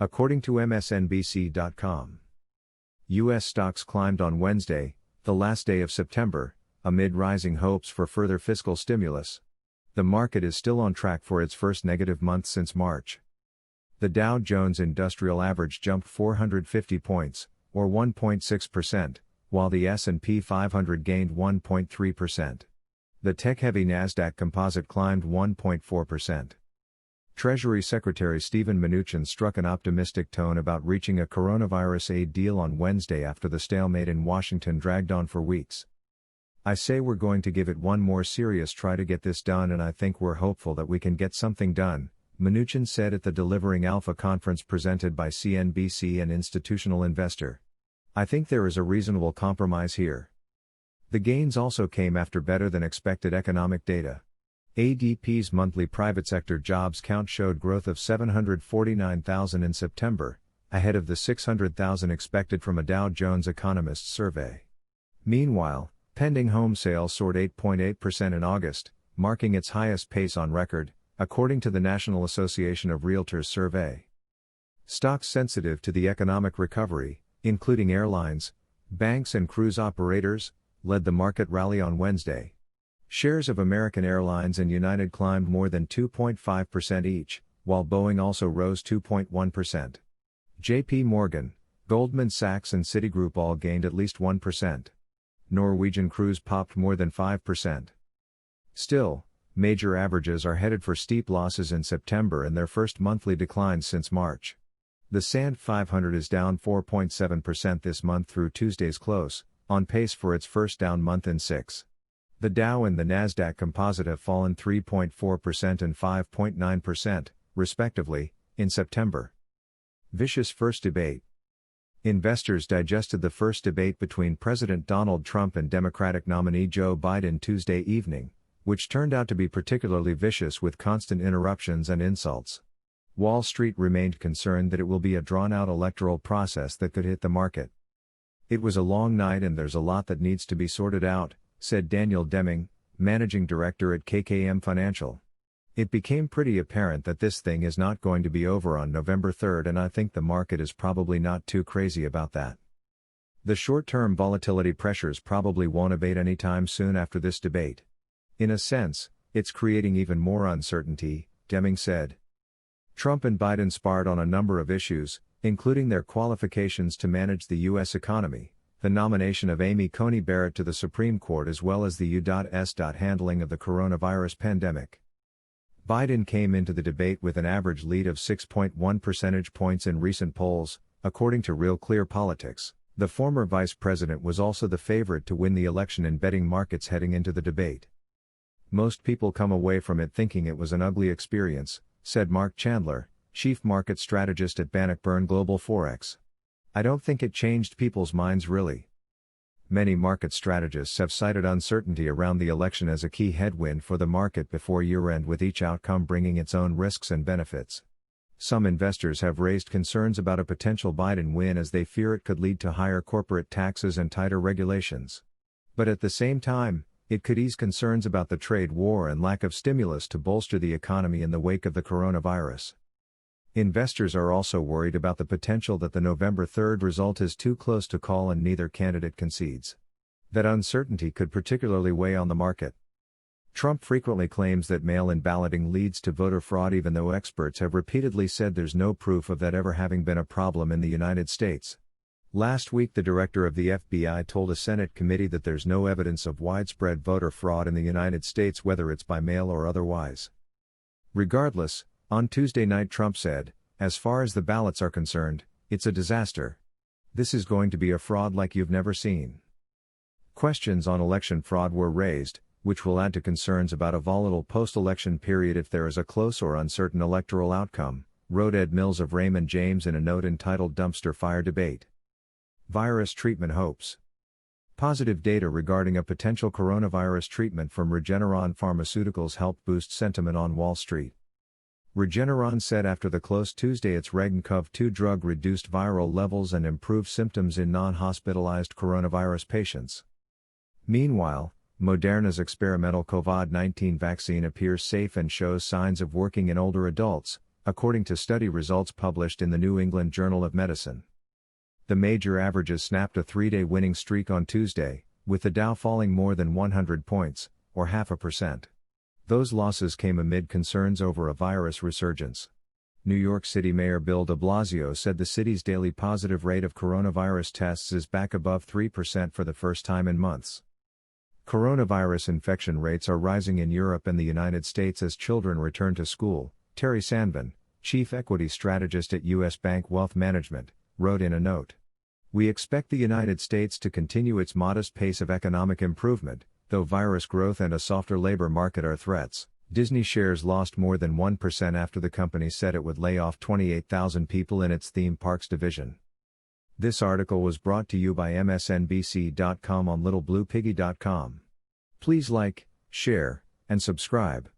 according to MSNBC.com. U.S. stocks climbed on Wednesday, the last day of September, amid rising hopes for further fiscal stimulus. The market is still on track for its first negative month since March. The Dow Jones Industrial Average jumped 450 points, or 1.6%, while the S&P 500 gained 1.3%. The tech-heavy Nasdaq Composite climbed 1.4%. Treasury Secretary Steven Mnuchin struck an optimistic tone about reaching a coronavirus aid deal on Wednesday after the stalemate in Washington dragged on for weeks. "I say we're going to give it one more serious try to get this done, and I think we're hopeful that we can get something done," Mnuchin said at the Delivering Alpha conference presented by CNBC and Institutional Investor. "I think there is a reasonable compromise here." The gains also came after better than expected economic data. ADP's monthly private sector jobs count showed growth of 749,000 in September, ahead of the 600,000 expected from a Dow Jones economist survey. Meanwhile, pending home sales soared 8.8% in August, marking its highest pace on record, according to the National Association of Realtors survey. Stocks sensitive to the economic recovery, including airlines, banks and cruise operators, led the market rally on Wednesday. Shares of American Airlines and United climbed more than 2.5% each, while Boeing also rose 2.1%. J.P. Morgan, Goldman Sachs and Citigroup all gained at least 1%. Norwegian Cruise popped more than 5%. Still, major averages are headed for steep losses in September and their first monthly declines since March. The S&P 500 is down 4.7% this month through Tuesday's close, on pace for its first down month in 6. The Dow and the Nasdaq Composite have fallen 3.4% and 5.9%, respectively, in September. Vicious first debate. Investors digested the first debate between President Donald Trump and Democratic nominee Joe Biden Tuesday evening, which turned out to be particularly vicious with constant interruptions and insults. Wall Street remained concerned that it will be a drawn-out electoral process that could hit the market. "It was a long night and there's a lot that needs to be sorted out," said Daniel Deming, managing director at KKM Financial. "It became pretty apparent that this thing is not going to be over on November 3rd, and I think the market is probably not too crazy about that. The short-term volatility pressures probably won't abate anytime soon after this debate. In a sense, it's creating even more uncertainty," Deming said. Trump and Biden sparred on a number of issues, including their qualifications to manage the U.S. economy, the nomination of Amy Coney Barrett to the Supreme Court, as well as the U.S. handling of the coronavirus pandemic. Biden came into the debate with an average lead of 6.1 percentage points in recent polls, according to Real Clear Politics. The former vice president was also the favorite to win the election in betting markets heading into the debate. "Most people come away from it thinking it was an ugly experience," said Mark Chandler, chief market strategist at Bannockburn Global Forex. "I don't think it changed people's minds really." Many market strategists have cited uncertainty around the election as a key headwind for the market before year-end, with each outcome bringing its own risks and benefits. Some investors have raised concerns about a potential Biden win as they fear it could lead to higher corporate taxes and tighter regulations. But at the same time, it could ease concerns about the trade war and lack of stimulus to bolster the economy in the wake of the coronavirus. Investors are also worried about the potential that the November 3rd result is too close to call and neither candidate concedes. That uncertainty could particularly weigh on the market. Trump frequently claims that mail-in balloting leads to voter fraud, even though experts have repeatedly said there's no proof of that ever having been a problem in the United States. Last week, the director of the FBI told a Senate committee that there's no evidence of widespread voter fraud in the United States, whether it's by mail or otherwise. Regardless, on Tuesday night Trump said, "As far as the ballots are concerned, it's a disaster. This is going to be a fraud like you've never seen." Questions on election fraud were raised, which will add to concerns about a volatile post-election period if there is a close or uncertain electoral outcome, wrote Ed Mills of Raymond James in a note entitled "Dumpster Fire Debate." Virus treatment hopes. Positive data regarding a potential coronavirus treatment from Regeneron Pharmaceuticals helped boost sentiment on Wall Street. Regeneron said after the close Tuesday its REGN-COV2 drug reduced viral levels and improved symptoms in non-hospitalized coronavirus patients. Meanwhile, Moderna's experimental COVID-19 vaccine appears safe and shows signs of working in older adults, according to study results published in the New England Journal of Medicine. The major averages snapped a 3-day winning streak on Tuesday, with the Dow falling more than 100 points, or 0.5%. Those losses came amid concerns over a virus resurgence. New York City Mayor Bill de Blasio said the city's daily positive rate of coronavirus tests is back above 3% for the first time in months. Coronavirus infection rates are rising in Europe and the United States as children return to school, Terry Sandvin, chief equity strategist at U.S. Bank Wealth Management, wrote in a note. We expect the United States to continue its modest pace of economic improvement, though virus growth and a softer labor market are threats. Disney shares lost more than 1% after the company said it would lay off 28,000 people in its theme parks division. This article was brought to you by MSNBC.com on littlebluepiggy.com. Please like, share, and subscribe.